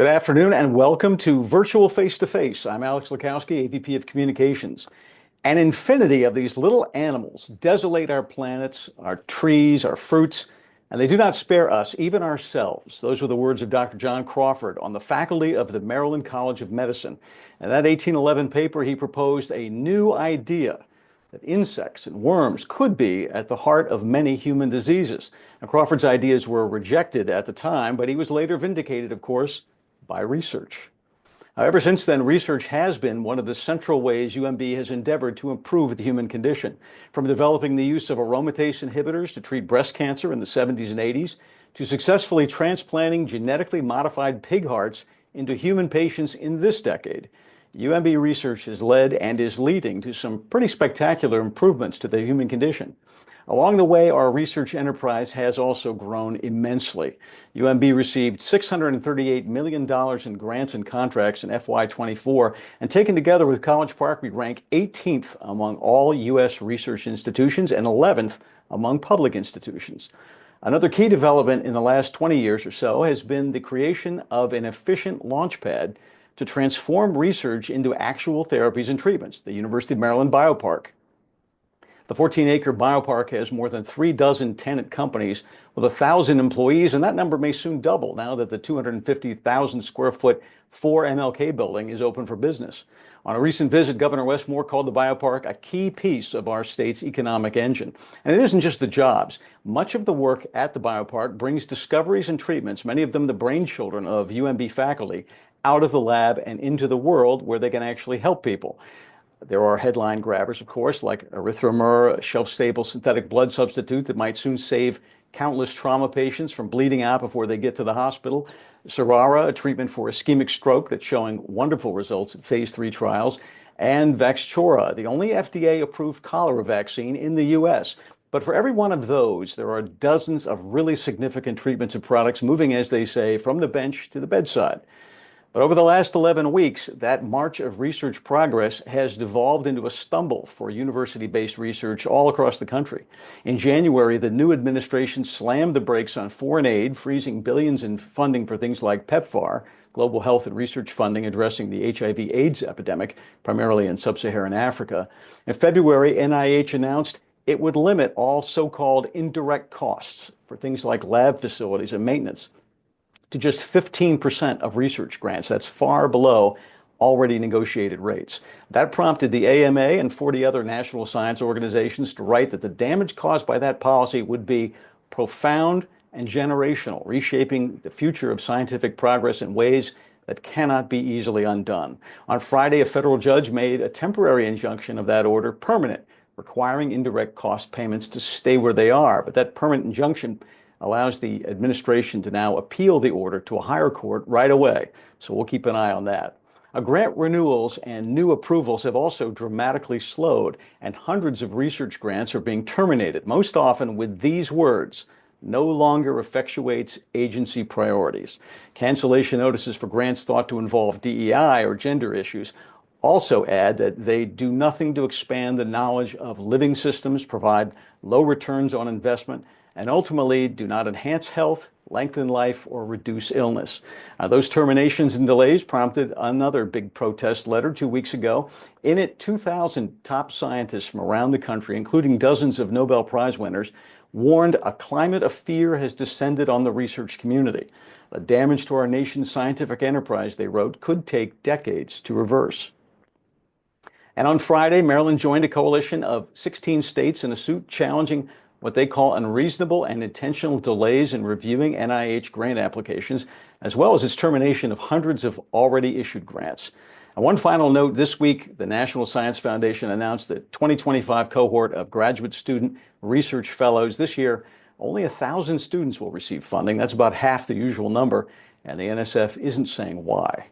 Good afternoon and welcome to Virtual Face to Face. I'm Alex Lukowski, AVP of Communications. An infinity of these little animals desolate our planets, our trees, our fruits, and they do not spare us, even ourselves. Those were the words of Dr. John Crawford on the faculty of the Maryland College of Medicine. In that 1811 paper, he proposed a new idea that insects and worms could be at the heart of many human diseases. Now, Crawford's ideas were rejected at the time, but he was later vindicated, of course, by research. Ever since then, research has been one of the central ways UMB has endeavored to improve the human condition. From developing the use of aromatase inhibitors to treat breast cancer in the 70s and 80s, to successfully transplanting genetically modified pig hearts into human patients in this decade, UMB research has led and is leading to some pretty spectacular improvements to the human condition. Along the way, our research enterprise has also grown immensely. UMB received $638 million in grants and contracts in FY24, and taken together with College Park, we rank 18th among all U.S. research institutions and 11th among public institutions. Another key development in the last 20 years or so has been the creation of an efficient launchpad to transform research into actual therapies and treatments, the University of Maryland Biopark. The 14-acre biopark has more than 36 tenant companies with 1,000 employees, and that number may soon double now that the 250,000 square foot 4 MLK building is open for business. On a recent visit, Governor Westmore called the biopark a key piece of our state's economic engine. And it isn't just the jobs. Much of the work at the biopark brings discoveries and treatments, many of them the brainchildren of UMB faculty, out of the lab and into the world where they can actually help people. There are headline grabbers, of course, like erythromer, a shelf-stable synthetic blood substitute that might soon save countless trauma patients from bleeding out before they get to the hospital. Serara, a treatment for ischemic stroke that's showing wonderful results in phase 3 trials. And Vaxchora, the only FDA-approved cholera vaccine in the U.S. But for every one of those, there are dozens of really significant treatments and products moving, as they say, from the bench to the bedside. But over the last 11 weeks, that march of research progress has devolved into a stumble for university-based research all across the country. In January, the new administration slammed the brakes on foreign aid, freezing billions in funding for things like PEPFAR, global health and research funding addressing the HIV/AIDS epidemic, primarily in sub-Saharan Africa. In February, NIH announced it would limit all so-called indirect costs for things like lab facilities and maintenance to just 15% of research grants. That's far below already negotiated rates. That prompted the AMA and 40 other national science organizations to write that the damage caused by that policy would be profound and generational, reshaping the future of scientific progress in ways that cannot be easily undone. On Friday, a federal judge made a temporary injunction of that order permanent, requiring indirect cost payments to stay where they are. But that permanent injunction allows the administration to now appeal the order to a higher court right away. So we'll keep an eye on that. Grant renewals and new approvals have also dramatically slowed, and hundreds of research grants are being terminated, most often with these words: no longer effectuates agency priorities. Cancellation notices for grants thought to involve DEI or gender issues also add that they do nothing to expand the knowledge of living systems, provide low returns on investment, and ultimately do not enhance health, lengthen life, or reduce illness. Those terminations and delays prompted another big protest letter 2 weeks ago. In it, 2,000 top scientists from around the country, including dozens of Nobel Prize winners, warned a climate of fear has descended on the research community. The damage to our nation's scientific enterprise, they wrote, could take decades to reverse. And on Friday, Maryland joined a coalition of 16 states in a suit challenging what they call unreasonable and intentional delays in reviewing NIH grant applications, as well as its termination of hundreds of already issued grants. And one final note, this week, the National Science Foundation announced the 2025 cohort of graduate student research fellows. This year, only 1,000 students will receive funding. That's about half the usual number, and the NSF isn't saying why.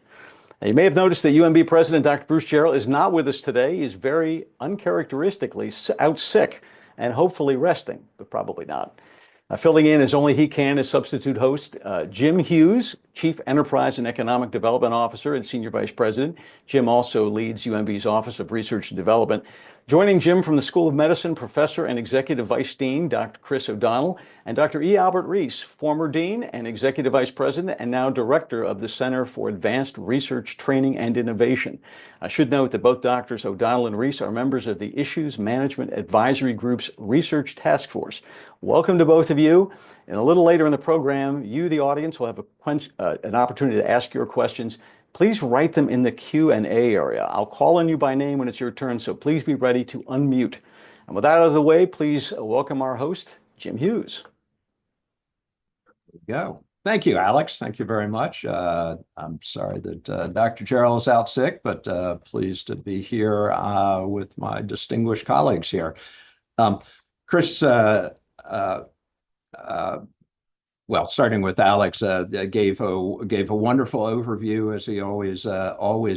Now, you may have noticed that UMB President Dr. Bruce Jarrell is not with us today. He's very uncharacteristically out sick and hopefully resting, but probably not. Filling in as only he can as substitute host, Jim Hughes, Chief Enterprise and Economic Development Officer and Senior Vice President. Jim also leads UMB's Office of Research and Development. Joining Jim from the School of Medicine, Professor and Executive Vice Dean, Dr. Chris O'Donnell, and Dr. E. Albert Reece, former Dean and Executive Vice President, and now Director of the Center for Advanced Research, Training, and Innovation. I should note that both Doctors O'Donnell and Reece are members of the Issues Management Advisory Group's Research Task Force. Welcome to both of you. And a little later in the program, you, the audience, will have an opportunity to ask your questions. Please write them in the Q&A area. I'll call on you by name when it's your turn, so please be ready to unmute. And with that out of the way, please welcome our host, Jim Hughes. There we go. Thank you, Alex. Thank you very much. I'm sorry that Dr. Gerald is out sick, but pleased to be here with my distinguished colleagues here. Chris, well, starting with Alex, gave a wonderful overview, as he always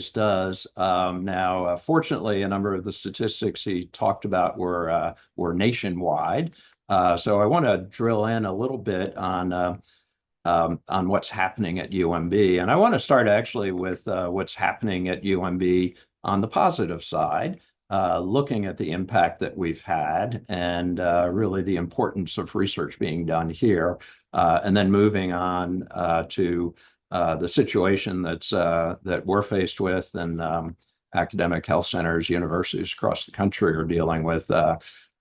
does. Now, fortunately, a number of the statistics he talked about were nationwide. So I want to drill in a little bit on what's happening at UMB, and I want to start actually with what's happening at UMB on the positive side. Looking at the impact that we've had and really the importance of research being done here, and then moving on to the situation that we're faced with and academic health centers, universities across the country are dealing with,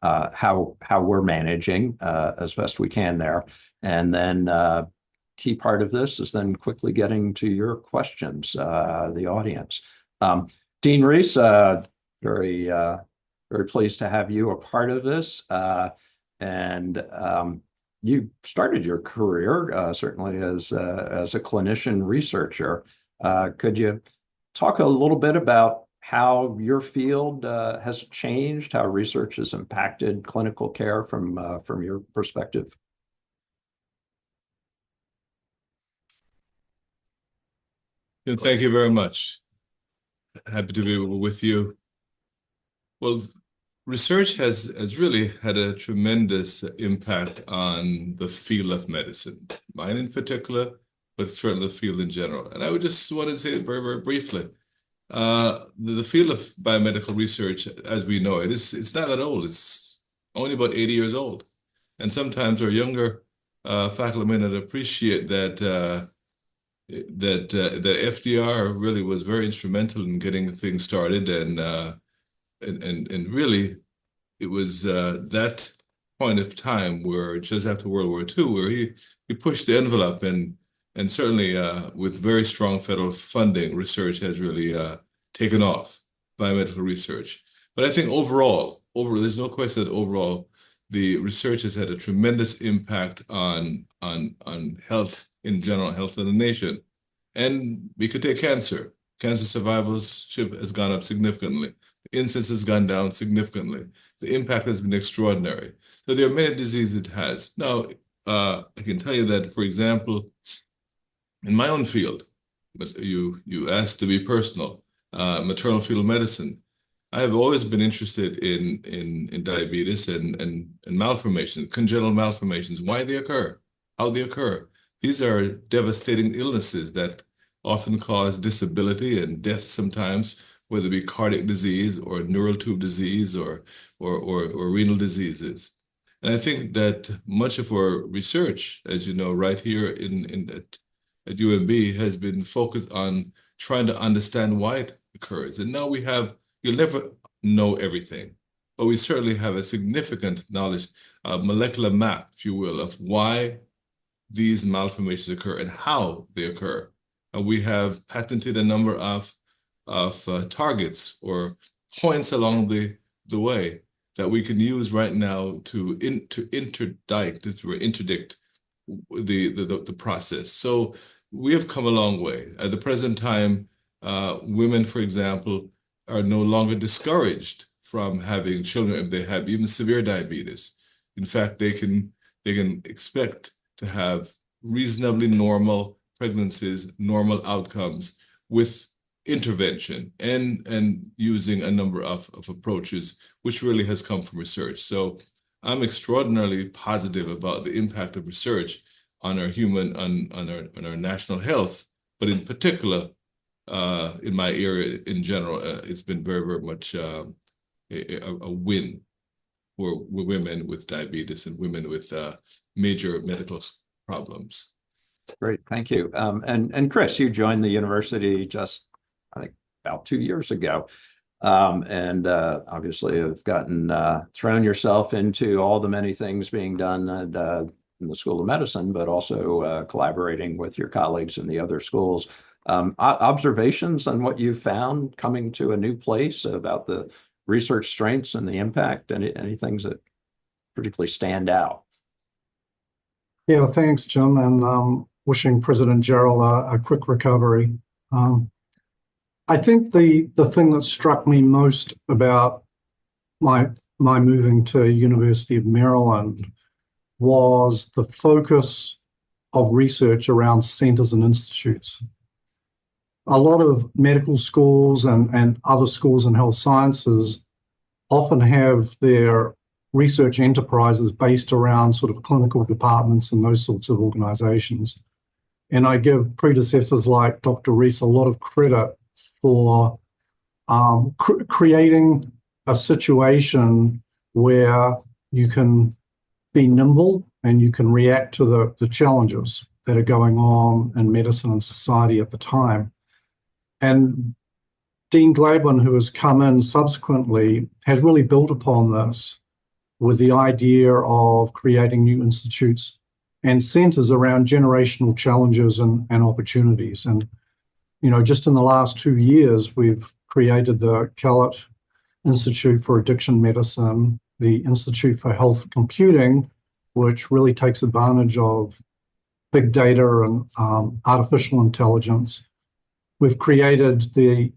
how we're managing as best we can there. And then key part of this is then quickly getting to your questions, the audience. Dean Reece, very pleased to have you a part of this. And you started your career certainly as a clinician researcher. Could you talk a little bit about how your field has changed, how research has impacted clinical care from your perspective? Thank you very much. Happy to be with you. Well, research has really had a tremendous impact on the field of medicine, mine in particular, but certainly the field in general. And I would just want to say it very, very briefly. The field of biomedical research, as we know it, it's not that old. It's only about 80 years old. And sometimes our younger faculty may not appreciate that FDR really was very instrumental in getting things started, and really it was that point of time where just after World War II, where he pushed the envelope, and certainly with very strong federal funding, research has really taken off, biomedical research. But I think overall, there's no question that overall the research has had a tremendous impact on health in general, health of the nation. And we could take cancer. Cancer survivorship has gone up significantly. The incidence has gone down significantly. The impact has been extraordinary. So there are many diseases it has. Now, I can tell you that, for example, in my own field, but you asked to be personal, maternal fetal medicine, I have always been interested in diabetes and malformations, congenital malformations, why they occur, how they occur. These are devastating illnesses that often cause disability and death sometimes, whether it be cardiac disease or neural tube disease or renal diseases. And I think that much of our research, as you know, right here at UMB has been focused on trying to understand why it occurs. And now you'll never know everything, but we certainly have a significant knowledge, a molecular map, if you will, of why these malformations occur and how they occur. And we have patented a number of targets or points along the way that we can use right now to interdict the process. So we have come a long way. At the present time, women, for example, are no longer discouraged from having children if they have even severe diabetes. In fact, they can expect to have reasonably normal pregnancies, normal outcomes with intervention and using a number of approaches, which really has come from research. So I'm extraordinarily positive about the impact of research on our on our national health, but in particular, in my area in general, it's been very, very much a win for women with diabetes and women with major medical problems. Great, thank you. And Chris, you joined the university just, I think, about 2 years ago. And obviously have gotten thrown yourself into all the many things being done in the School of Medicine, but also collaborating with your colleagues in the other schools. Observations on what you found coming to a new place about the research strengths and the impact, any things that particularly stand out? Yeah, thanks, Jim, and wishing President Gerald a quick recovery. I think the thing that struck me most about my moving to University of Maryland was the focus of research around centers and institutes. A lot of medical schools and other schools in health sciences often have their research enterprises based around sort of clinical departments and those sorts of organizations. And I give predecessors like Dr. Reece a lot of credit for creating a situation where you can be nimble and you can react to the challenges that are going on in medicine and society at the time. And Dean Gladwin, who has come in subsequently, has really built upon this with the idea of creating new institutes and centers around generational challenges and opportunities. And, you know, just in the last 2 years, we've created the Kellett Institute for Addiction Medicine, the Institute for Health Computing, which really takes advantage of big data and artificial intelligence. We've created the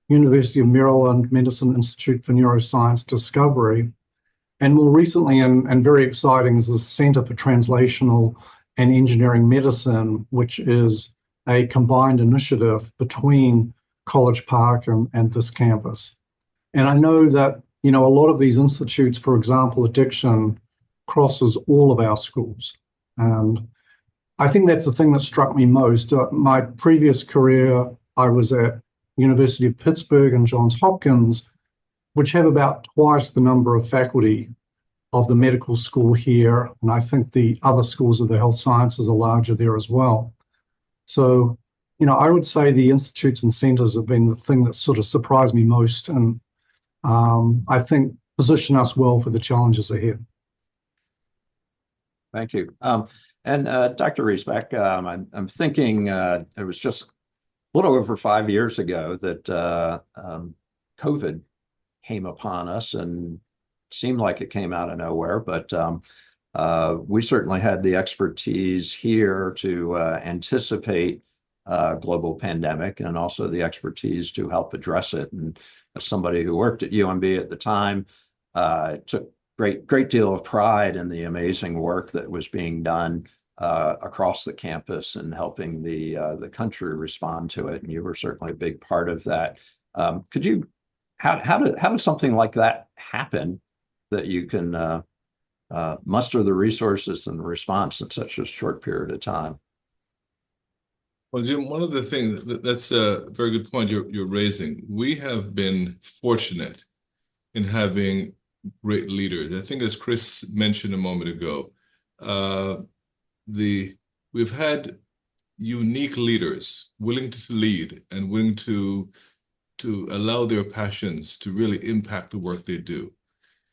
University of Maryland Medicine Institute for Neuroscience Discovery. And more recently, and very exciting, is the Center for Translational and Engineering Medicine, which is a combined initiative between College Park and this campus. And I know that, you know, a lot of these institutes, for example, addiction crosses all of our schools. And I think that's the thing that struck me most. My previous career, I was at University of Pittsburgh and Johns Hopkins, which have about twice the number of faculty of the medical school here. And I think the other schools of the health sciences are larger there as well. So, you know, I would say the institutes and centers have been the thing that sort of surprised me most, and I think position us well for the challenges ahead. Thank you. And Dr. Reece, I'm thinking it was just a little over 5 years ago that COVID came upon us and seemed like it came out of nowhere, but we certainly had the expertise here to anticipate global pandemic and also the expertise to help address it. And as somebody who worked at UMB at the time, took great deal of pride in the amazing work that was being done across the campus and helping the country respond to it. And you were certainly a big part of that. Could you, how does something like that happen, that you can muster the resources and the response in such a short period of time? Well, Jim, one of the things that's a very good point you're raising. We have been fortunate in having great leaders. I think, as Chris mentioned a moment ago, we've had unique leaders willing to lead and willing to allow their passions to really impact the work they do.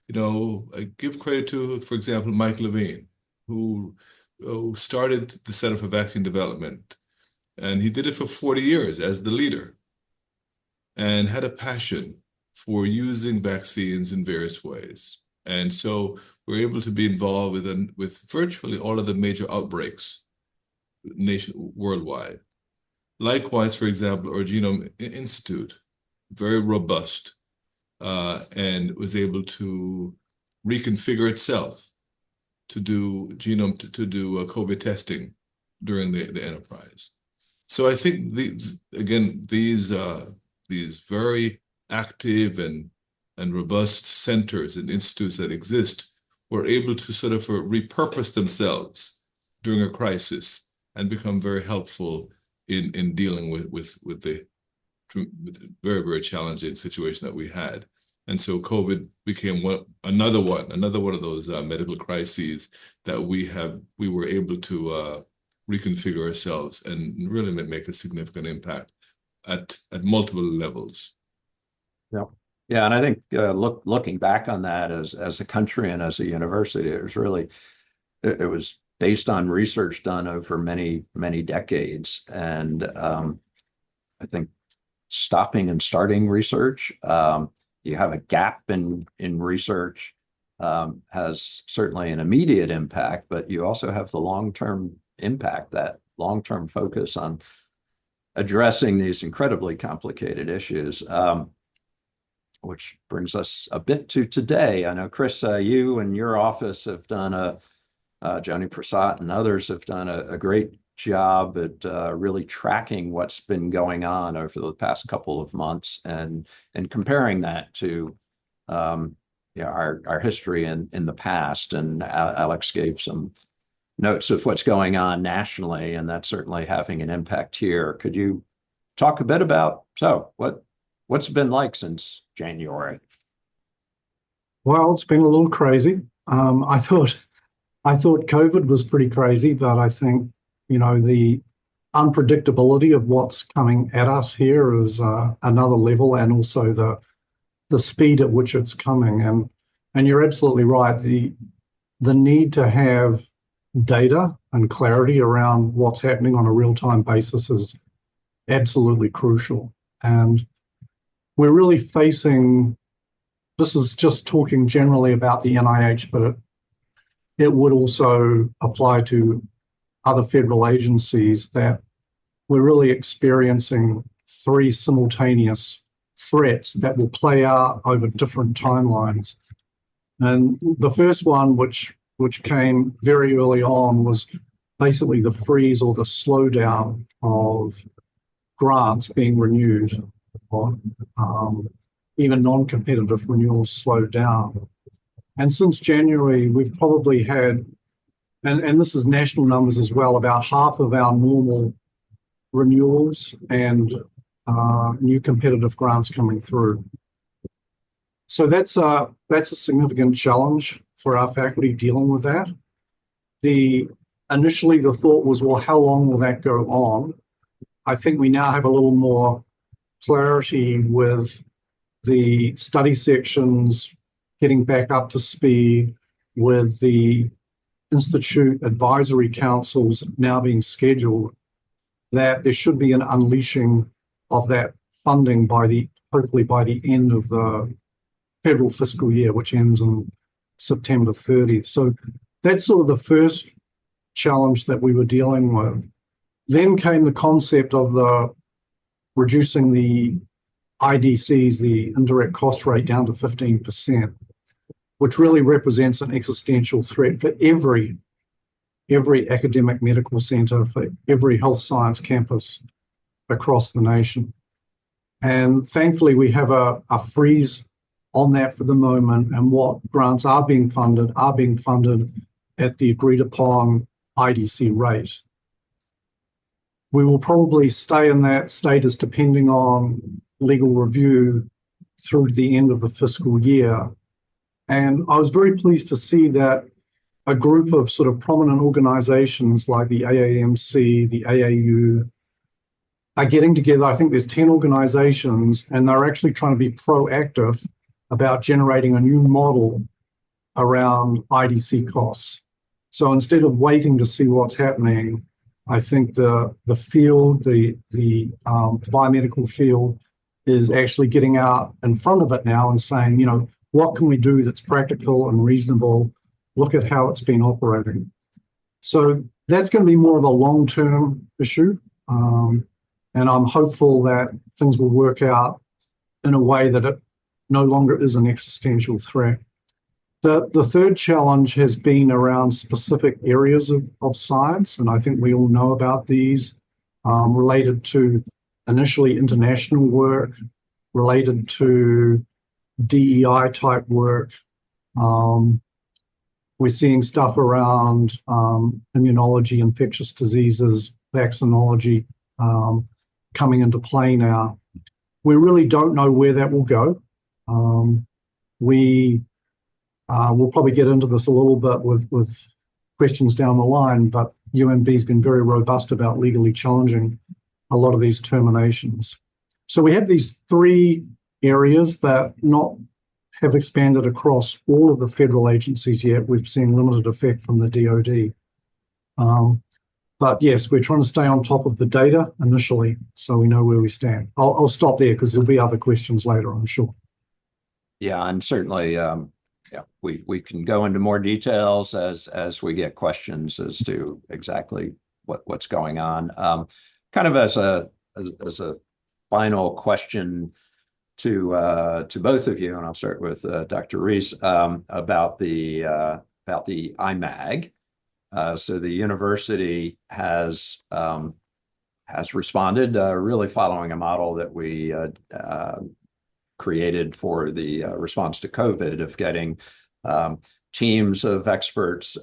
You know, I give credit to, for example, Mike Levine, who started the Center for Vaccine Development, and he did it for 40 years as the leader and had a passion for using vaccines in various ways. And so we're able to be involved with virtually all of the major outbreaks worldwide. Likewise, for example, our Genome Institute, very robust, and was able to reconfigure itself to do COVID testing during the enterprise. So I think these very active and robust centers and institutes that exist were able to sort of repurpose themselves during a crisis and become very helpful in dealing with the very, very challenging situation that we had. And so COVID became another one of those medical crises that we were able to reconfigure ourselves and really make a significant impact at multiple levels. Yeah. Yeah, and I think looking back on that as a country and as a university, it was based on research done over many decades, and I think stopping and starting research, you have a gap in research, has certainly an immediate impact, but you also have the long-term impact, that long-term focus on addressing these incredibly complicated issues. Which brings us a bit to today. I know, Chris, you and your office have done Joni Prasad and others have done a great job at really tracking what's been going on over the past couple of months and comparing that to our history in the past. And Alex gave some notes of what's going on nationally, and that's certainly having an impact here. Could you talk a bit about what's it been like since January? Well, it's been a little crazy. I thought COVID was pretty crazy, but I think, the unpredictability of what's coming at us here is another level, and also the speed at which it's coming. And you're absolutely right. The need to have data and clarity around what's happening on a real-time basis is absolutely crucial. And we're really facing, this is just talking generally about the NIH, but it would also apply to other federal agencies, that we're really experiencing three simultaneous threats that will play out over different timelines. And the first one, which came very early on, was basically the freeze or the slowdown of grants being renewed. Even non-competitive renewals slowed down. And since January, we've probably had, and this is national numbers as well, about half of our normal renewals and new competitive grants coming through. So that's a significant challenge for our faculty dealing with that. Initially the thought was, well, how long will that go on? I think we now have a little more clarity with the study sections getting back up to speed, with the Institute advisory councils now being scheduled, that there should be an unleashing of that funding hopefully by the end of the federal fiscal year, which ends on September 30th. So that's sort of the first challenge that we were dealing with. Then came the concept of reducing the IDCs, the indirect cost rate, down to 15%, which really represents an existential threat for every academic medical center, for every health science campus across the nation. And thankfully, we have a freeze on that for the moment, and what grants are being funded at the agreed upon IDC rate. We will probably stay in that status depending on legal review through the end of the fiscal year. And I was very pleased to see that a group of sort of prominent organizations like the AAMC, the AAU, are getting together. I think there's 10 organizations, and they're actually trying to be proactive about generating a new model around IDC costs. So instead of waiting to see what's happening, I think the field, the biomedical field, is actually getting out in front of it now and saying, what can we do that's practical and reasonable? Look at how it's been operating. So that's going to be more of a long-term issue. And I'm hopeful that things will work out in a way that it no longer is an existential threat. The third challenge has been around specific areas of science, and I think we all know about these, related to initially international work, related to DEI type work. We're seeing stuff around immunology, infectious diseases, vaccinology coming into play now. We really don't know where that will go. We will probably get into this a little bit with questions down the line, but UMB's been very robust about legally challenging a lot of these terminations. So we have these three areas that not have expanded across all of the federal agencies yet. We've seen limited effect from the DoD. But yes, we're trying to stay on top of the data initially so we know where we stand. I'll stop there because there'll be other questions later, I'm sure. Yeah, and certainly, yeah, we can go into more details as we get questions as to exactly what's going on. Kind of as a final question to both of you, and I'll start with Dr. Reece about the IMAG. So the university has responded, really following a model that we created for the response to COVID, of getting teams of experts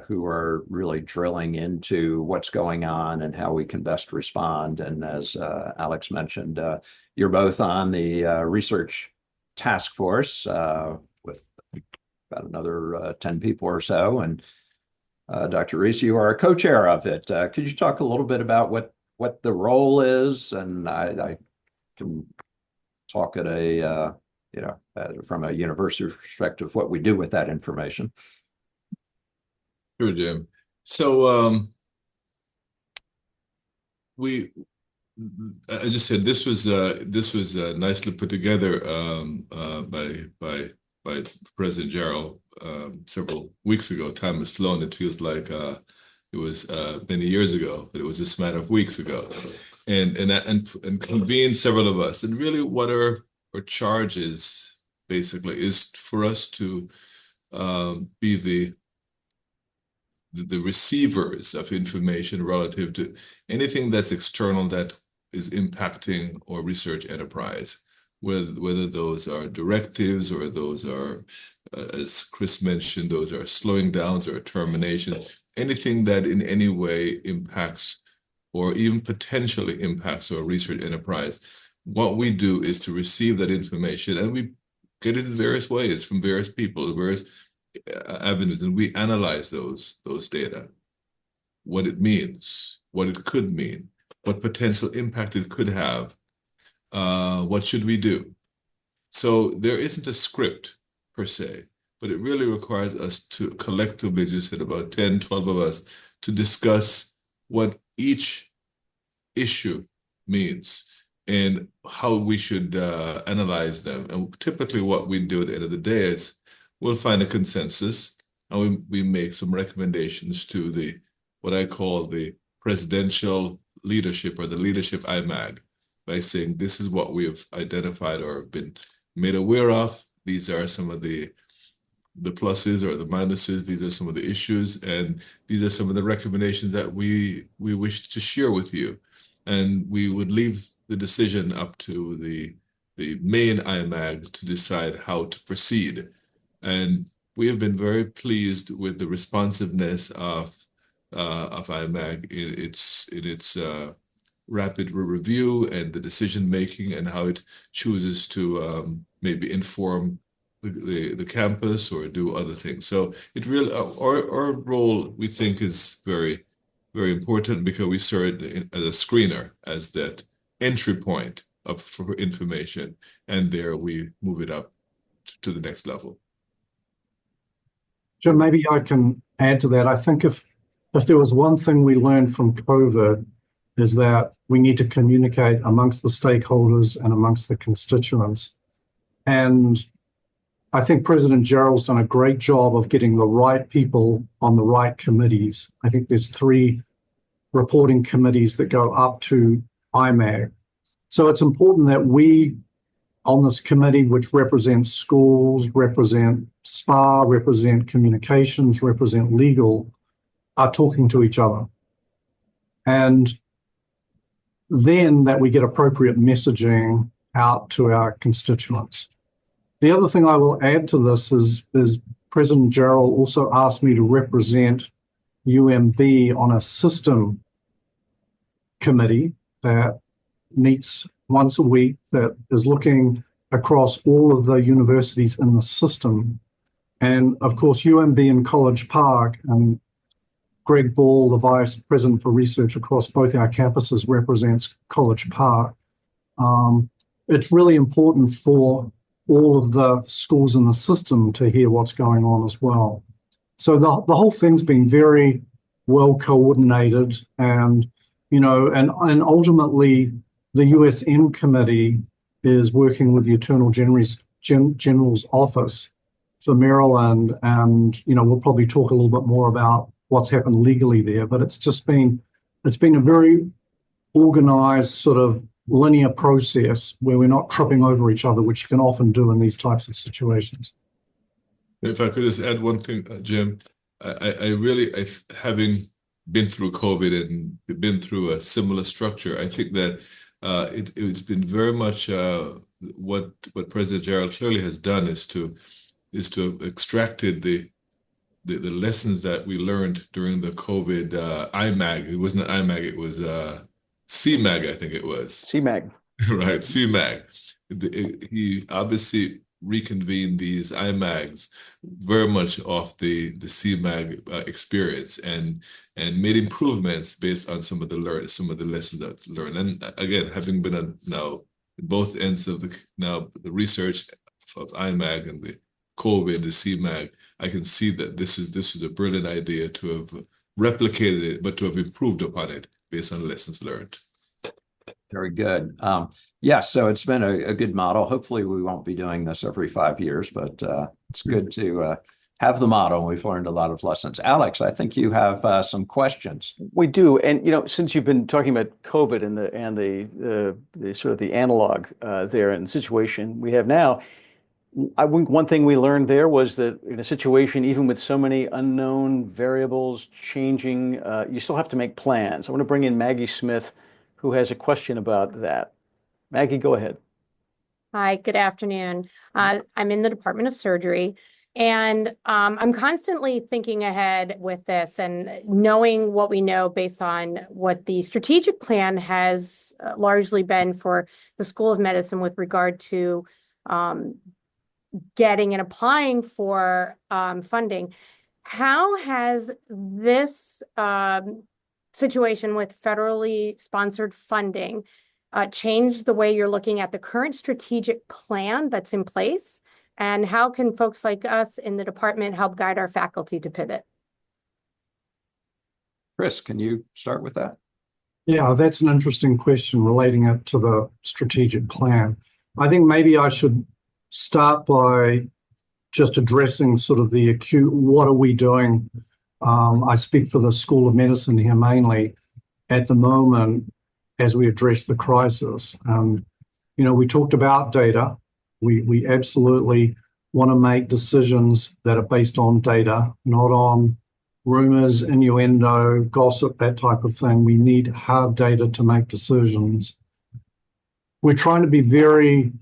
who are really drilling into what's going on and how we can best respond. And as Alex mentioned, you're both on the research task force with about another 10 people or so. And Dr. Reece, you are a co-chair of it. Could you talk a little bit about what the role is? And I can talk at a from a university perspective, what we do with that information. Sure, Jim. So as you said, this was nicely put together by President Gerald several weeks ago. Time has flown. It feels like it was many years ago, but it was just a matter of weeks ago. And convened several of us. And really, what our charge is basically is for us to be the receivers of information relative to anything that's external that is impacting our research enterprise, whether those are directives or those are, as Chris mentioned, those are slowing downs or terminations, anything that in any way impacts or even potentially impacts our research enterprise. What we do is to receive that information, and we get it in various ways from various people, various avenues, and we analyze those data, what it means, what it could mean, what potential impact it could have, what should we do? So there isn't a script per se, but it really requires us to collectively, just said about 10, 12 of us, to discuss what each issue means and how we should analyze them. And typically what we do at the end of the day is we'll find a consensus and we make some recommendations to what I call the presidential leadership or the leadership IMAG, by saying this is what we have identified or been made aware of. These are some of the pluses or the minuses. These are some of the issues, and these are some of the recommendations that we wish to share with you. And we would leave the decision up to the main IMAG to decide how to proceed. And we have been very pleased with the responsiveness of IMAG in its rapid review and the decision making, and how it chooses to maybe inform the campus or do other things. So it really our role, we think, is very, very important, because we serve as a screener, as that entry point for information, and there we move it up to the next level. Jim, maybe I can add to that. I think if there was one thing we learned from COVID, is that we need to communicate amongst the stakeholders and amongst the constituents. And I think President Gerald's done a great job of getting the right people on the right committees. I think there's 3 reporting committees that go up to IMAG. So it's important that we on this committee, which represents schools, represent SPA, represent communications, represent legal, are talking to each other. And then that we get appropriate messaging out to our constituents. The other thing I will add to this is President Gerald also asked me to represent UMB on a system committee that meets once a week, that is looking across all of the universities in the system. And of course, UMB in College Park, and Greg Ball, the Vice President for Research across both our campuses, represents College Park. It's really important for all of the schools in the system to hear what's going on as well. So the whole thing's been very well coordinated, and and ultimately the USN committee is working with the Attorney General's office for Maryland, and we'll probably talk a little bit more about what's happened legally there. But it's been a very organized sort of linear process where we're not tripping over each other, which you can often do in these types of situations. If I could just add one thing, Jim, I really, having been through COVID and been through a similar structure, I think that it's been very much what President Gerald clearly has done is to have extracted the lessons that we learned during the COVID IMAG. It wasn't IMAG, it was CMAG, I think it was. CMAG. Right, CMAG. He obviously reconvened these IMAGs very much off the CMAG experience and made improvements based on some of the lessons that's learned. And again, having been now both ends of the research of IMAG and the COVID, the CMAG, I can see that this is a brilliant idea to have replicated it, but to have improved upon it based on lessons learned. Very good. So it's been a good model. Hopefully we won't be doing this every 5 years, but it's good to have the model, and we've learned a lot of lessons. Alex, I think you have some questions. We do, and since you've been talking about COVID and the sort of the analog there and situation we have now, I think one thing we learned there was that in a situation, even with so many unknown variables changing, you still have to make plans. I want to bring in Maggie Smith, who has a question about that. Maggie, go ahead. Hi, good afternoon. I'm in the Department of Surgery, and I'm constantly thinking ahead with this and knowing what we know based on what the strategic plan has largely been for the School of Medicine with regard to getting and applying for funding. How has this situation with federally sponsored funding changed the way you're looking at the current strategic plan that's in place? And how can folks like us in the department help guide our faculty to pivot? Chris, can you start with that? Yeah, that's an interesting question relating it to the strategic plan. I think maybe I should start by just addressing sort of the acute, what are we doing? I speak for the School of Medicine here mainly at the moment as we address the crisis. We talked about data. We absolutely want to make decisions that are based on data, not on rumors, innuendo, gossip, that type of thing. We need hard data to make decisions. We're trying to be very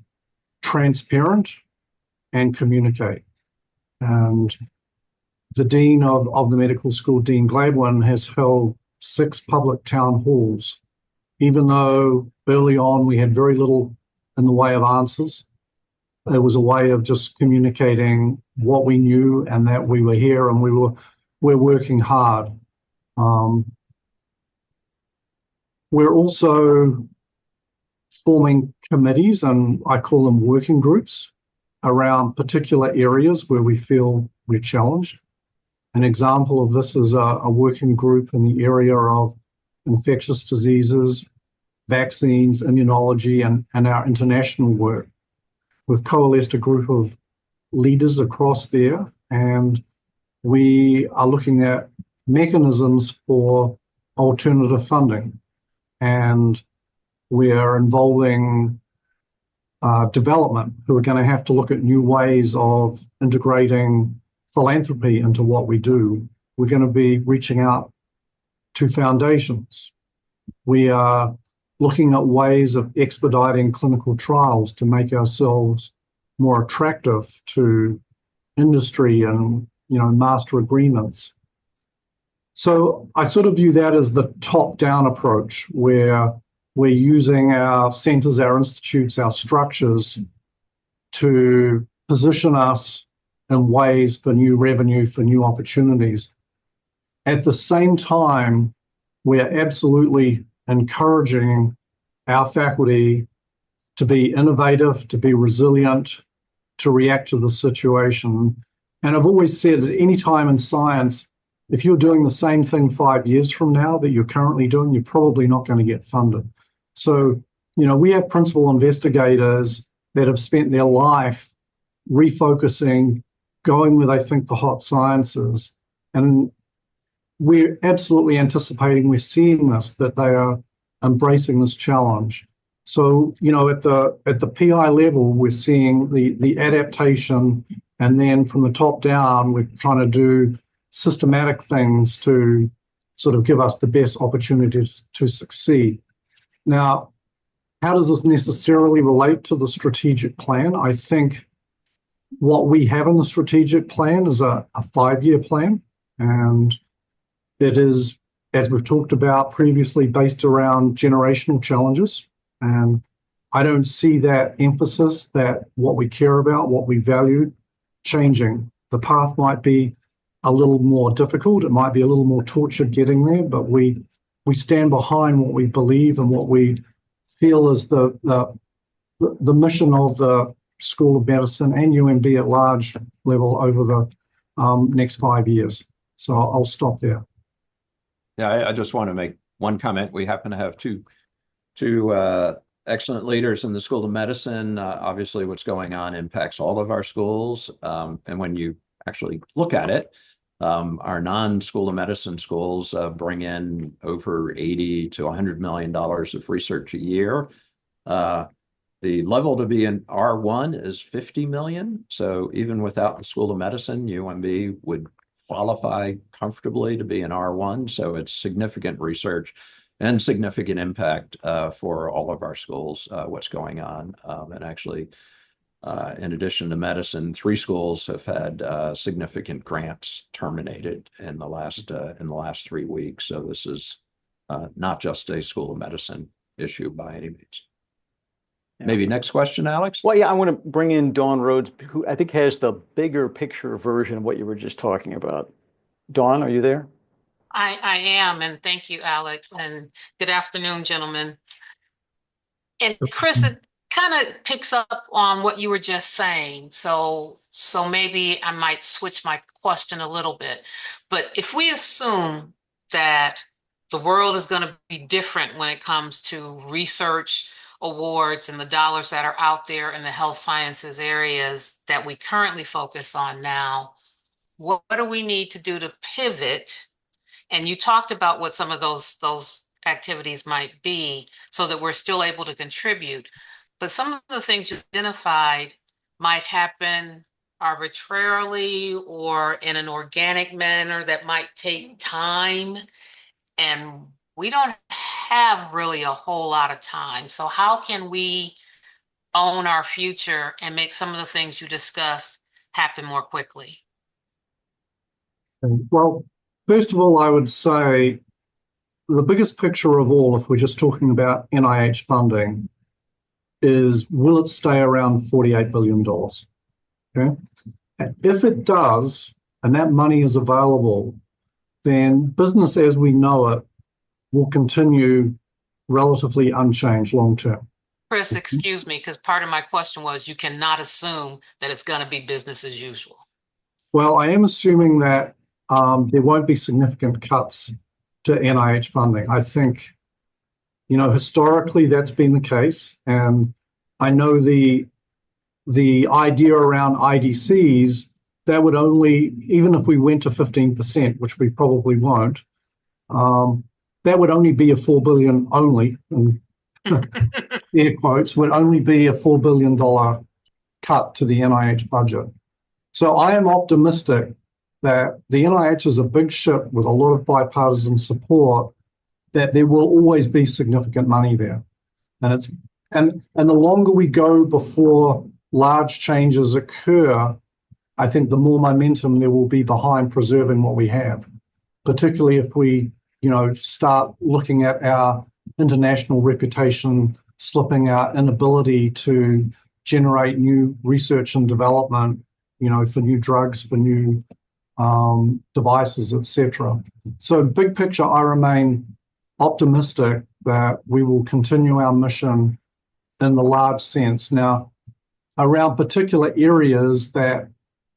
transparent and communicate. And the dean of the medical school, Dean Gladwin, has held 6 public town halls, even though early on we had very little in the way of answers. It was a way of just communicating what we knew and that we were here and we're working hard. We're also forming committees, and I call them working groups, around particular areas where we feel we're challenged. An example of this is a working group in the area of infectious diseases, vaccines, immunology, and our international work. We've coalesced a group of leaders across there, and we are looking at mechanisms for alternative funding. And we are involving development who are going to have to look at new ways of integrating philanthropy into what we do. We're going to be reaching out to foundations. We are looking at ways of expediting clinical trials to make ourselves more attractive to industry and master agreements. So I sort of view that as the top-down approach, where we're using our centers, our institutes, our structures to position us in ways for new revenue, for new opportunities. At the same time, we're absolutely encouraging our faculty to be innovative, to be resilient, to react to the situation. And I've always said at any time in science, if you're doing the same thing 5 years from now that you're currently doing, you're probably not going to get funded. So, we have principal investigators that have spent their life refocusing, going where they think the hot science is. And we're absolutely anticipating, we're seeing this, that they are embracing this challenge. So, at the PI level, we're seeing the adaptation, and then from the top down, we're trying to do systematic things to sort of give us the best opportunities to succeed. Now, how does this necessarily relate to the strategic plan? I think what we have in the strategic plan is a 5-year plan, and it is, as we've talked about previously, based around generational challenges. And I don't see that emphasis, that what we care about, what we value, changing. The path might be a little more difficult. It might be a little more tortured getting there, but we stand behind what we believe and what we feel is the mission of the School of Medicine and UMB at large level over the next 5 years. So I'll stop there. Yeah, I just want to make one comment. We happen to have two excellent leaders in the School of Medicine. Obviously, what's going on impacts all of our schools. And when you actually look at it, our non-School of Medicine schools bring in over $80 to $100 million of research a year. The level to be in R1 is 50 million. So even without the School of Medicine, UMB would qualify comfortably to be in R1. So it's significant research and significant impact for all of our schools, what's going on. And actually, in addition to medicine, 3 schools have had significant grants terminated in the last 3 weeks. So this is not just a School of Medicine issue by any means. Yeah. Maybe next question, Alex? Well, yeah, I want to bring in Dawn Rhodes, who I think has the bigger picture version of what you were just talking about. Dawn, are you there? I am, and thank you, Alex, and good afternoon, gentlemen. And Chris, it kind of picks up on what you were just saying. So maybe I might switch my question a little bit. But if we assume that the world is going to be different when it comes to research awards and the dollars that are out there in the health sciences areas that we currently focus on now, what do we need to do to pivot? And you talked about what some of those activities might be so that we're still able to contribute. But some of the things you identified might happen arbitrarily or in an organic manner that might take time. And we don't have really a whole lot of time. So how can we own our future and make some of the things you discuss happen more quickly? Well, first of all, I would say the biggest picture of all, if we're just talking about NIH funding, is will it stay around $48 billion? Okay? And if it does, and that money is available, then business as we know it will continue relatively unchanged long term. Chris, excuse me, because part of my question was you cannot assume that it's going to be business as usual. Well, I am assuming that there won't be significant cuts to NIH funding. I think, historically that's been the case. And I know the idea around IDCs, that would only, even if we went to 15%, which we probably won't, that would only be a $4 billion only, and air quotes, would only be a $4 billion cut to the NIH budget. So I am optimistic that the NIH is a big ship with a lot of bipartisan support, that there will always be significant money there. And the longer we go before large changes occur, I think the more momentum there will be behind preserving what we have, particularly if we, start looking at our international reputation, slipping, our inability to generate new research and development, for new drugs, for new devices, etc. So big picture, I remain optimistic that we will continue our mission in the large sense. Now, around particular areas that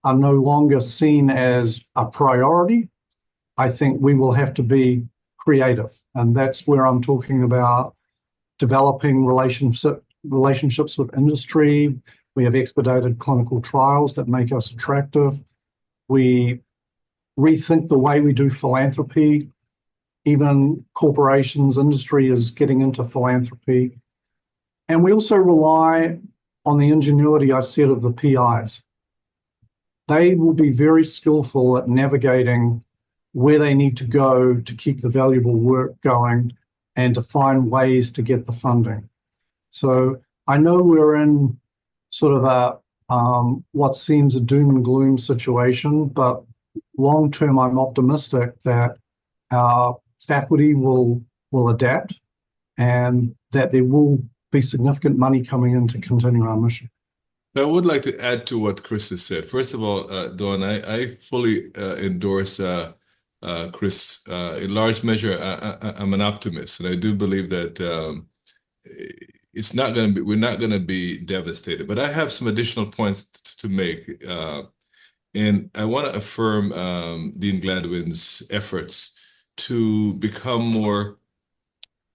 are no longer seen as a priority, I think we will have to be creative. And that's where I'm talking about developing relationships with industry. We have expedited clinical trials that make us attractive. We rethink the way we do philanthropy. Even corporations, industry is getting into philanthropy. And we also rely on the ingenuity, I said, of the PIs. They will be very skillful at navigating where they need to go to keep the valuable work going and to find ways to get the funding. So I know we're in sort of what seems a doom and gloom situation, but long term, I'm optimistic that our faculty will adapt and that there will be significant money coming in to continue our mission. I would like to add to what Chris has said. First of all, Dawn, I fully endorse Chris. In large measure, I'm an optimist, and I do believe that we're not going to be devastated. But I have some additional points to make, and I want to affirm Dean Gladwin's efforts to become more.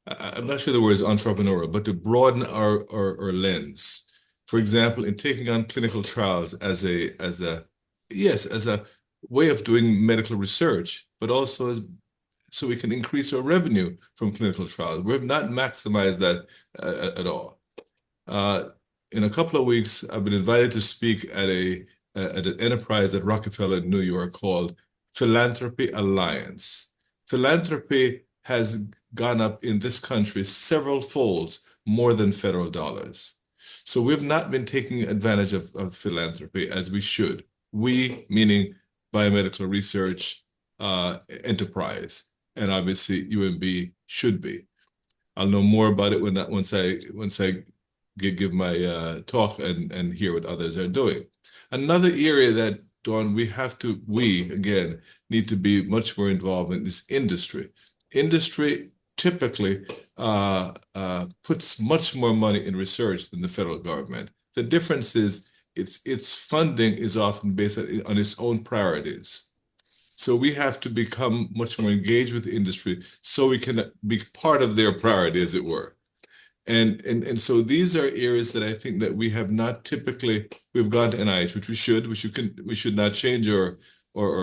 I'm not sure the word is entrepreneurial, but to broaden our lens. For example, in taking on clinical trials as a way of doing medical research, but also so we can increase our revenue from clinical trials. We have not maximized that at all. In a couple of weeks, I've been invited to speak at an enterprise at Rockefeller in New York called Philanthropy Alliance. Philanthropy has gone up in this country several folds more than federal dollars. So we've not been taking advantage of philanthropy as we should. We, meaning biomedical research enterprise, and obviously UMB should be. I'll know more about it once I give my talk and hear what others are doing. Another area that, Dawn, we again need to be much more involved in is industry. Industry typically puts much more money in research than the federal government. The difference is its funding is often based on its own priorities. So we have to become much more engaged with the industry so we can be part of their priority, as it were. And so these are areas that I think that we have not typically, we've gone to NIH, which we should not change our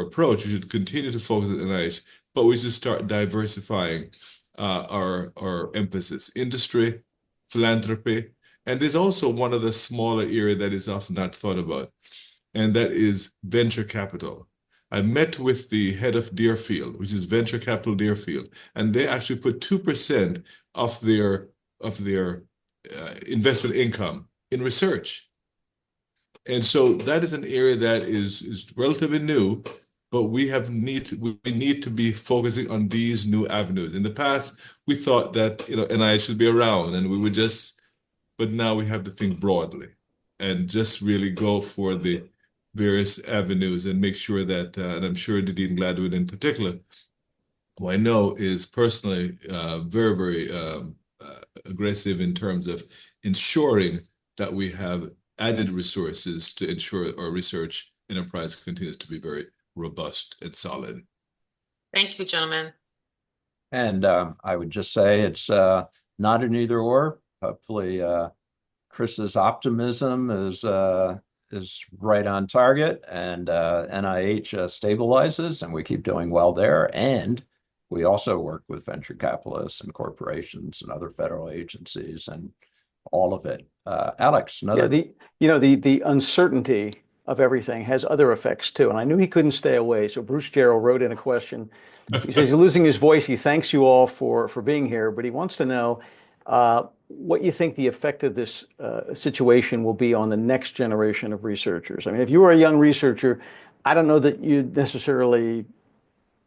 approach. We should continue to focus on NIH, but we should start diversifying our emphasis, industry, philanthropy, and there's also one of the smaller area that is often not thought about, and that is venture capital. I met with the head of Deerfield, which is Venture Capital Deerfield, and they actually put 2% of their investment income in research. And so that is an area that is relatively new, but we need to be focusing on these new avenues. In the past, we thought that NIH should be around, and we would but now we have to think broadly and just really go for the various avenues and make sure that, and I'm sure Dean Gladwin in particular, who I know is personally very, very aggressive in terms of ensuring that we have added resources to ensure our research enterprise continues to be very robust and solid. Thank you, gentlemen. And I would just say it's not an either or. Hopefully, Chris's optimism is right on target, and NIH stabilizes, and we keep doing well there. And we also work with venture capitalists and corporations and other federal agencies and all of it. Alex, another. Yeah, the uncertainty of everything has other effects too. And I knew he couldn't stay away. So Bruce Gerald wrote in a question. He says he's losing his voice. He thanks you all for being here, but he wants to know what you think the effect of this situation will be on the next generation of researchers. I mean, if you were a young researcher, I don't know that you'd necessarily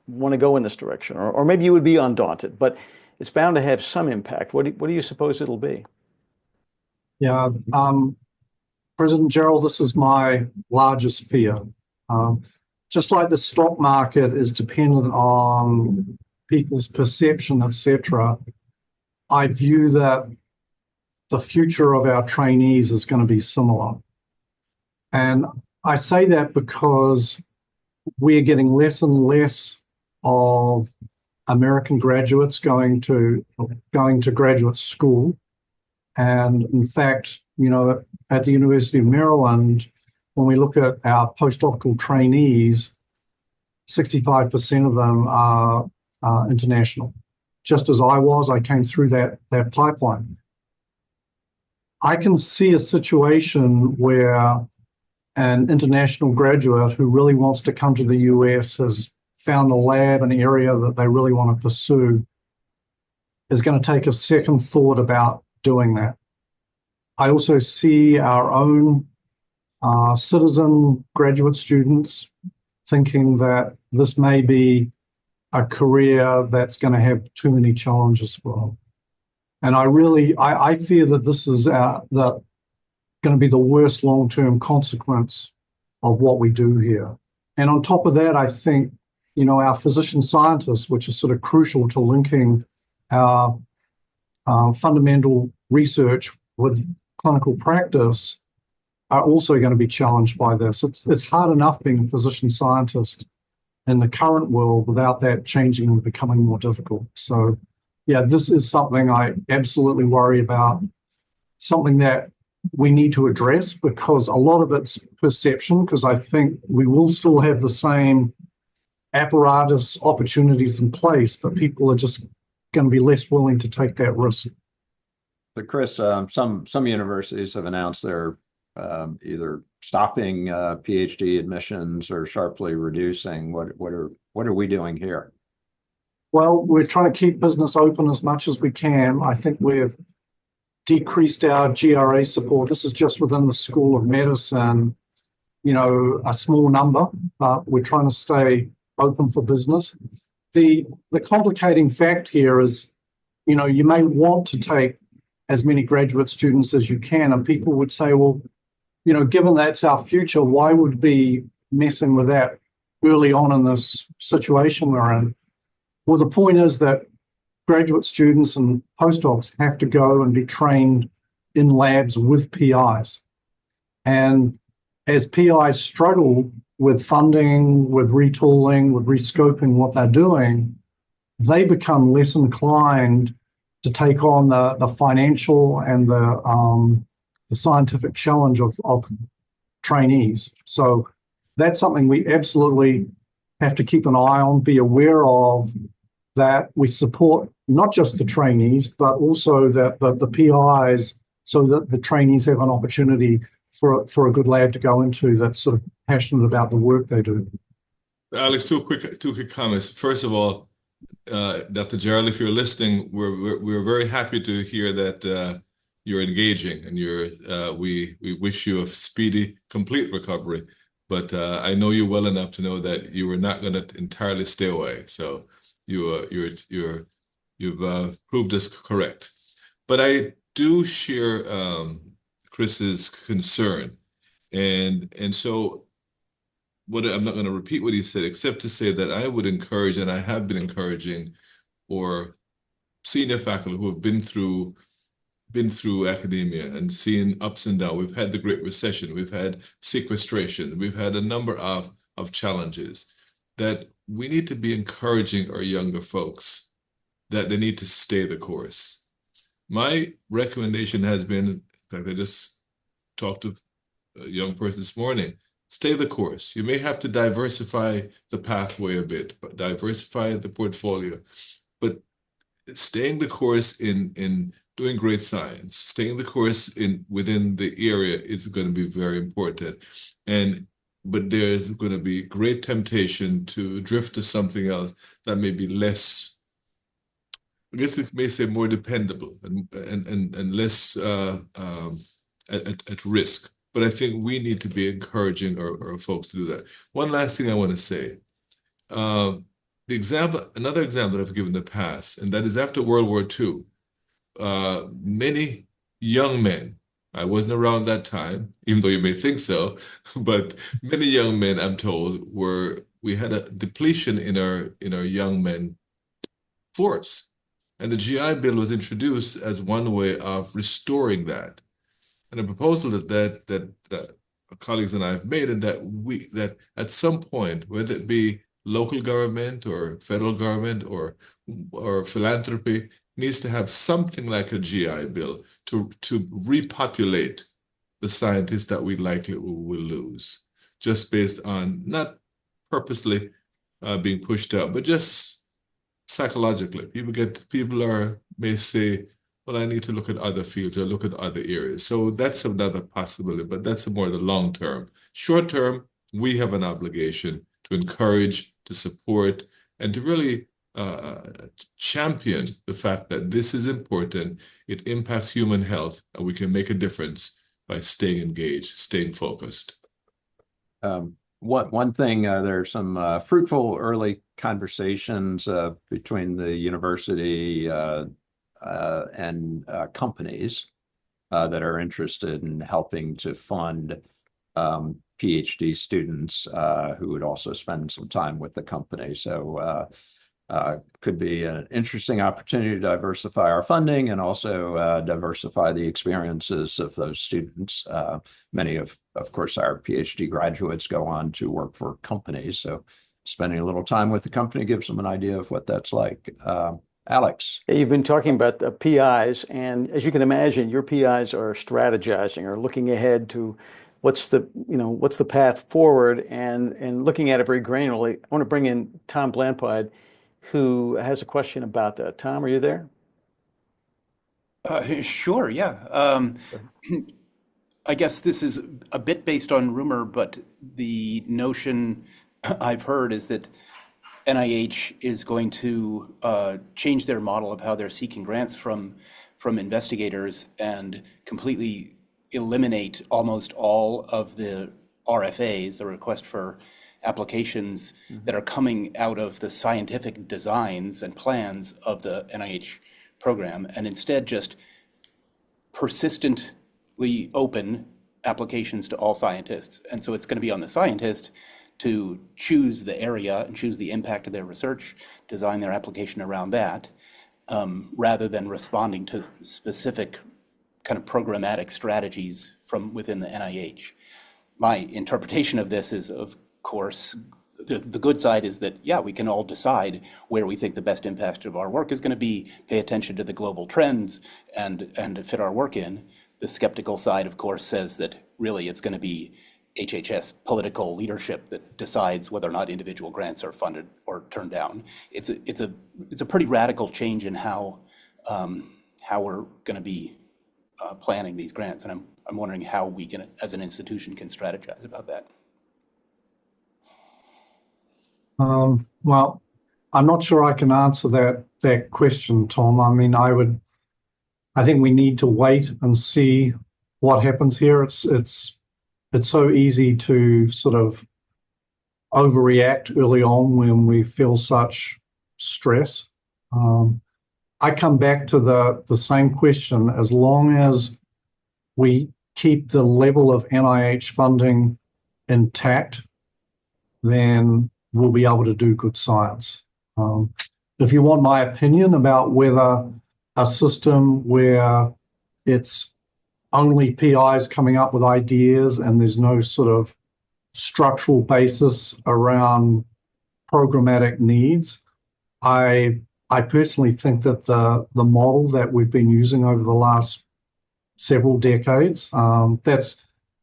want to go in this direction, or maybe you would be undaunted, but it's bound to have some impact. What do you suppose it'll be? Yeah, President Gerald, this is my largest fear. Just like the stock market is dependent on people's perception, etc., I view that the future of our trainees is going to be similar. And I say that because we're getting less and less of American graduates going to graduate school. And in fact, at the University of Maryland, when we look at our postdoctoral trainees, 65% of them are international. Just as I came through that pipeline. I can see a situation where an international graduate who really wants to come to the US has found a lab, an area that they really want to pursue, is going to take a second thought about doing that. I also see our own citizen graduate students thinking that this may be a career that's going to have too many challenges for them. And I fear that this is going to be the worst long-term consequence of what we do here. And on top of that, I think, our physician scientists, which is sort of crucial to linking our fundamental research with clinical practice, are also going to be challenged by this. It's hard enough being a physician scientist in the current world without that changing and becoming more difficult. So, yeah, this is something I absolutely worry about, something that we need to address, because a lot of it's perception, because I think we will still have the same apparatus opportunities in place, but people are just going to be less willing to take that risk. So Chris, some universities have announced they're either stopping PhD admissions or sharply reducing. What are we doing here? Well, we're trying to keep business open as much as we can. I think we've decreased our GRA support. This is just within the School of Medicine, a small number, but we're trying to stay open for business. The complicating fact here is, you may want to take as many graduate students as you can, and people would say, well, given that's our future, why would we be messing with that early on in this situation we're in? Well, the point is that graduate students and postdocs have to go and be trained in labs with PIs. And as PIs struggle with funding, with retooling, with rescoping what they're doing, they become less inclined to take on the financial and the scientific challenge of trainees. So that's something we absolutely have to keep an eye on, be aware of, that we support not just the trainees, but also the PIs, so that the trainees have an opportunity for a good lab to go into that's sort of passionate about the work they do. Alex, two quick comments. First of all, Dr. Gerald, if you're listening, we're very happy to hear that you're engaging, and we wish you a speedy, complete recovery. But I know you well enough to know that you were not going to entirely stay away. So you've proved us correct. But I do share Chris's concern, and so. I'm not going to repeat what he said, except to say that I would encourage, and I have been encouraging, or senior faculty who have been through academia and seen ups and downs. We've had the Great Recession, we've had sequestration, we've had a number of challenges, that we need to be encouraging our younger folks that they need to stay the course. My recommendation has been, in fact, I just talked to a young person this morning, stay the course. You may have to diversify the pathway a bit, but diversify the portfolio. But staying the course in doing great science, staying the course within the area is going to be very important. But there's going to be great temptation to drift to something else that may be less, I guess it may say more dependable and less at risk. But I think we need to be encouraging our folks to do that. One last thing I want to say. Another example that I've given in the past, and that is after World War II, many young men I wasn't around that time, even though you may think so, but many young men, I'm told, we had a depletion in our young men force. And the GI Bill was introduced as one way of restoring that. And a proposal that colleagues and I have made, and that at some point, whether it be local government or federal government or philanthropy, needs to have something like a GI Bill to repopulate the scientists that we likely will lose, just based on not purposely being pushed out, but just psychologically. People may say, well, I need to look at other fields or look at other areas. So that's another possibility, but that's more the long term. Short term, we have an obligation to encourage, to support, and to really champion the fact that this is important. It impacts human health, and we can make a difference by staying engaged, staying focused. One thing, there are some fruitful early conversations between the university and companies that are interested in helping to fund PhD students who would also spend some time with the company. So could be an interesting opportunity to diversify our funding and also diversify the experiences of those students. Many of course, our PhD graduates go on to work for companies. So spending a little time with the company gives them an idea of what that's like. Alex. You've been talking about the PIs, and as you can imagine, your PIs are strategizing or looking ahead to what's the path forward and looking at it very granularly. I want to bring in Tom Blancpaid, who has a question about that. Tom, are you there? Sure, yeah. I guess this is a bit based on rumor, but the notion I've heard is that NIH is going to change their model of how they're seeking grants from investigators and completely eliminate almost all of the RFAs, the request for applications that are coming out of the scientific designs and plans of the NIH program, and instead just persistently open applications to all scientists. And so it's going to be on the scientist to choose the area and choose the impact of their research, design their application around that, rather than responding to specific kind of programmatic strategies from within the NIH. My interpretation of this is, of course, the good side is that, yeah, we can all decide where we think the best impact of our work is going to be, pay attention to the global trends, and fit our work in. The skeptical side, of course, says that really it's going to be HHS political leadership that decides whether or not individual grants are funded or turned down. It's a pretty radical change in how we're going to be planning these grants, and I'm wondering how we can, as an institution, can strategize about that. Well, I'm not sure I can answer that question, Tom. I mean, I think we need to wait and see what happens here. It's so easy to sort of overreact early on when we feel such stress. I come back to the same question. As long as we keep the level of NIH funding intact, then we'll be able to do good science. If you want my opinion about whether a system where it's only PIs coming up with ideas and there's no sort of structural basis around programmatic needs, I personally think that the model that we've been using over the last several decades,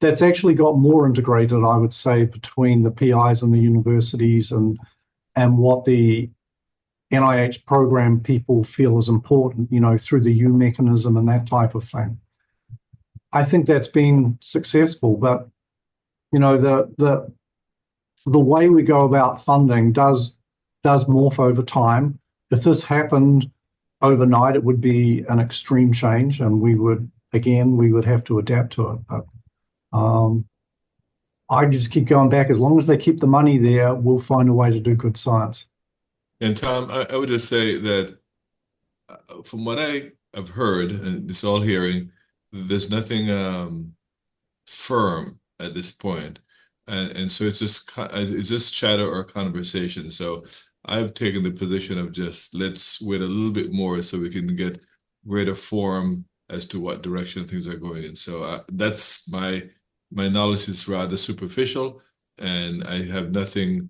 that's actually got more integrated, I would say, between the PIs and the universities and what the NIH program people feel is important, through the U mechanism and that type of thing. I think that's been successful, but the way we go about funding does morph over time. If this happened overnight, it would be an extreme change, and we would have to adapt to it. But I just keep going back. As long as they keep the money there, we'll find a way to do good science. And Tom, I would just say that from what I have heard, and this all hearing, there's nothing firm at this point, and so it's just chatter or conversation. So I've taken the position of just let's wait a little bit more so we can get greater form as to what direction things are going in. So that's my knowledge is rather superficial, and I have nothing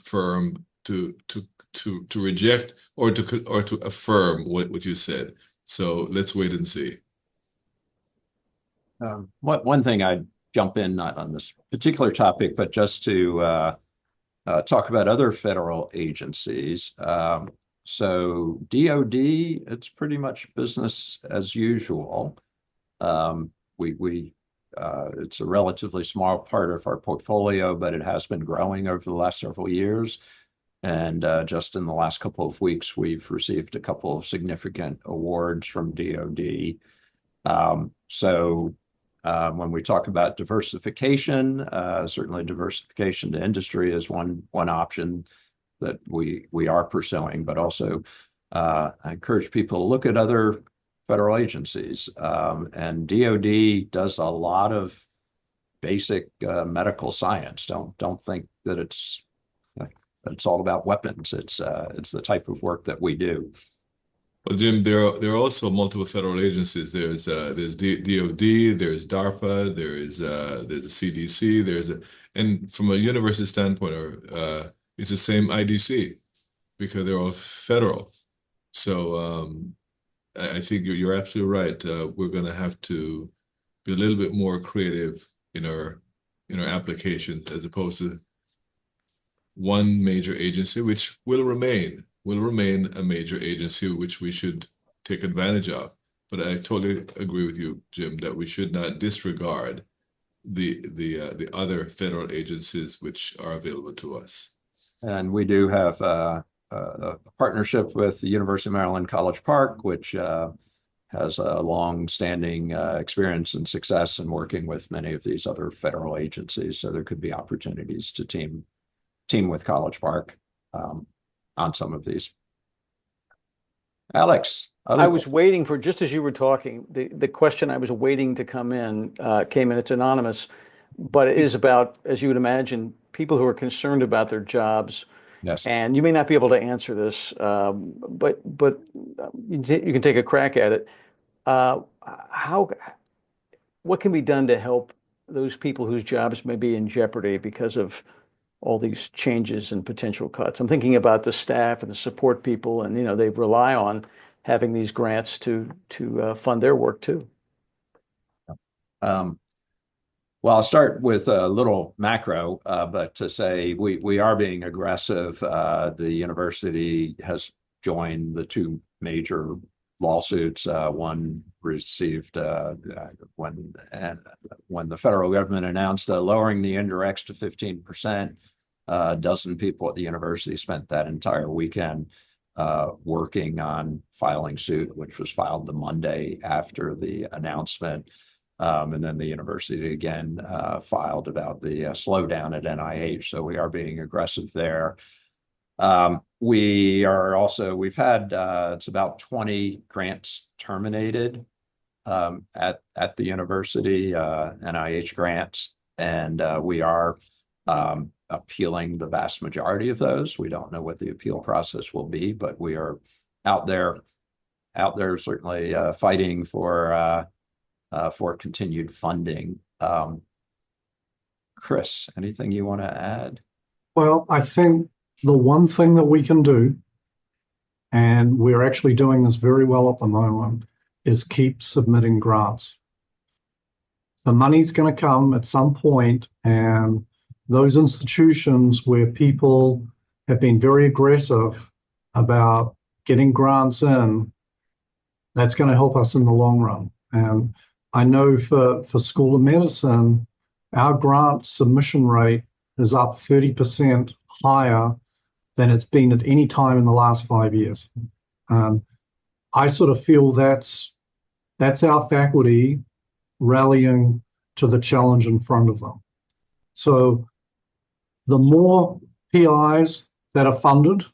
firm to reject or to affirm what you said. So let's wait and see. One thing I'd jump in, not on this particular topic, but just to talk about other federal agencies. So DOD, it's pretty much business as usual. It's a relatively small part of our portfolio, but it has been growing over the last several years. And just in the last couple of weeks, we've received a couple of significant awards from DOD. When we talk about diversification, certainly diversification to industry is one option that we are pursuing, but also I encourage people to look at other federal agencies. And DOD does a lot of basic medical science. Don't think that it's all about weapons. It's the type of work that we do. Well, Jim, there are also multiple federal agencies. There's DOD, there's DARPA, there's the CDC, and from a university standpoint, it's the same IDC because they're all federal. So I think you're absolutely right. We're going to have to be a little bit more creative in our applications as opposed to one major agency, which will remain a major agency, which we should take advantage of. But I totally agree with you, Jim, that we should not disregard the other federal agencies which are available to us. And we do have a partnership with the University of Maryland College Park, which has a long-standing experience and success in working with many of these other federal agencies. So there could be opportunities to team with College Park on some of these. Alex, I was waiting for, just as you were talking, the question I was waiting to come in came in. It's anonymous, but it is about, as you would imagine, people who are concerned about their jobs. Yes. And you may not be able to answer this, but you can take a crack at it. What can be done to help those people whose jobs may be in jeopardy because of all these changes and potential cuts? I'm thinking about the staff and the support people, and they rely on having these grants to fund their work too. Well, I'll start with a little macro, but to say we are being aggressive. The university has joined the two major lawsuits. One received when the federal government announced lowering the indirects to 15%. A dozen people at the university spent that entire weekend working on filing suit, which was filed the Monday after the announcement. And then the university again filed about the slowdown at NIH. So we are being aggressive there. We've had it's about 20 grants terminated at the university, NIH grants, and we are appealing the vast majority of those. We don't know what the appeal process will be, but we are out there certainly fighting for continued funding. Chris, anything you want to add? Well, I think the one thing that we can do, and we're actually doing this very well at the moment, is keep submitting grants. The money's going to come at some point, and those institutions where people have been very aggressive about getting grants in, that's going to help us in the long run. And I know for School of Medicine, our grant submission rate is up 30% higher than it's been at any time in the last 5 years. I sort of feel that's our faculty rallying to the challenge in front of them. So the more PIs that are funded,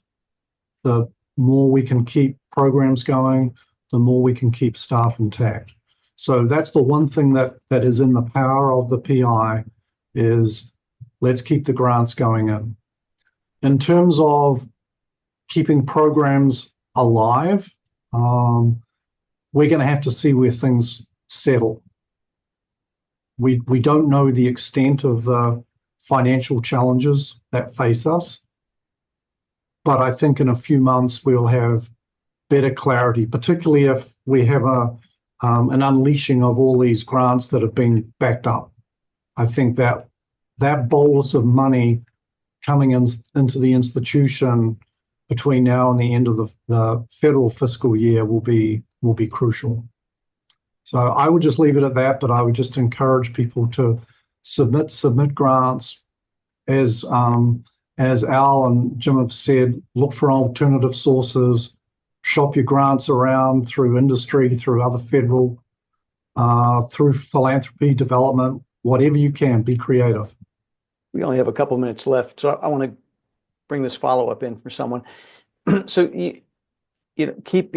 the more we can keep programs going, the more we can keep staff intact. So that's the one thing that is in the power of the PI is let's keep the grants going in. In terms of keeping programs alive, we're going to have to see where things settle. We don't know the extent of the financial challenges that face us, but I think in a few months we'll have better clarity, particularly if we have an unleashing of all these grants that have been backed up. I think that bolus of money coming into the institution between now and the end of the federal fiscal year will be crucial. So I would just leave it at that, but I would just encourage people to submit grants. As Al and Jim have said, look for alternative sources, shop your grants around through industry, through other federal, through philanthropy, development, whatever you can, be creative. We only have a couple minutes left, so I want to bring this follow-up in for someone. So keep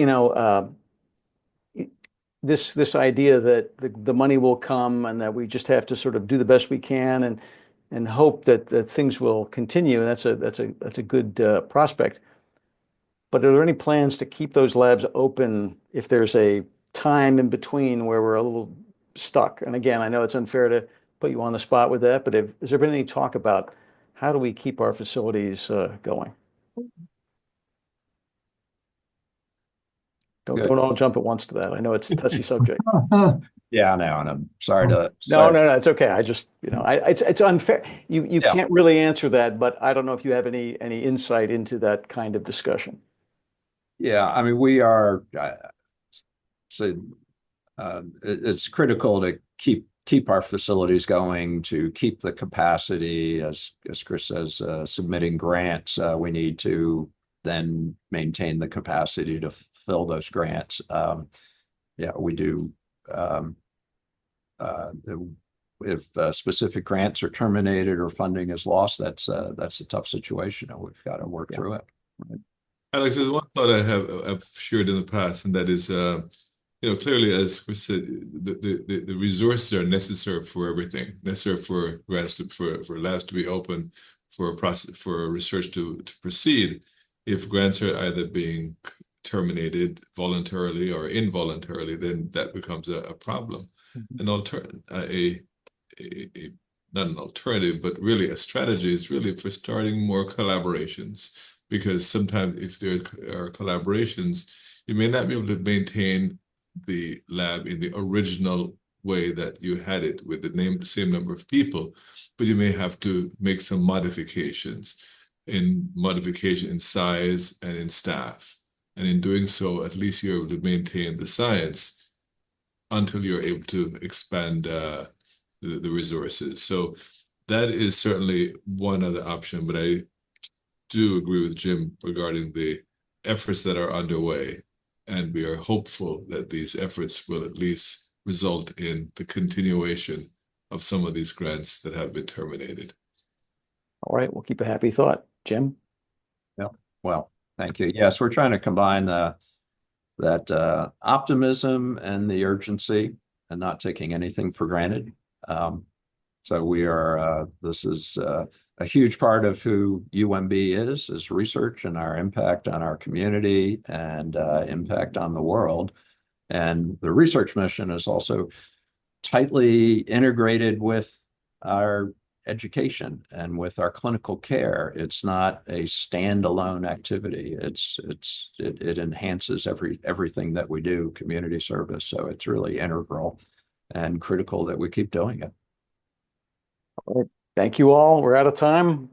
this idea that the money will come and that we just have to sort of do the best we can and hope that things will continue. And that's a good prospect. But are there any plans to keep those labs open if there's a time in between where we're a little stuck? And again, I know it's unfair to put you on the spot with that, but has there been any talk about how do we keep our facilities going? Don't all jump at once to that. I know it's a touchy subject. Yeah, I know, and I'm sorry to. No, it's okay. I just, it's unfair. You can't really answer that, but I don't know if you have any insight into that kind of discussion. Yeah, I mean, we are. It's critical to keep our facilities going, to keep the capacity, as Chris says, submitting grants. We need to then maintain the capacity to fill those grants. Yeah, we do. If specific grants are terminated or funding is lost, that's a tough situation, and we've got to work through it. Right? Alex, there's one thought I've shared in the past, and that is, clearly, as Chris said, the resources are necessary for everything, necessary for grants for labs to be open, for research to proceed. If grants are either being terminated voluntarily or involuntarily, then that becomes a problem. Mm-hmm. Not an alternative, but really a strategy is really for starting more collaborations, because sometimes if there are collaborations, you may not be able to maintain the lab in the original way that you had it with the same number of people, but you may have to make some modification in size and in staff. And in doing so, at least you're able to maintain the science until you're able to expand the resources. So that is certainly one other option, but I do agree with Jim regarding the efforts that are underway. And we are hopeful that these efforts will at least result in the continuation of some of these grants that have been terminated. All right, we'll keep a happy thought. Jim? Yeah, well, thank you. Yes, we're trying to combine that optimism and the urgency and not taking anything for granted. So we are, this is a huge part of who UMB is research and our impact on our community and impact on the world. And the research mission is also tightly integrated with our education and with our clinical care. It's not a standalone activity. It enhances everything that we do, community service. So it's really integral and critical that we keep doing it. All right. Thank you all. We're out of time,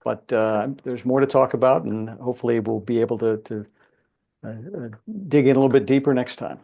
but there's more to talk about, and hopefully we'll be able to dig in a little bit deeper next time.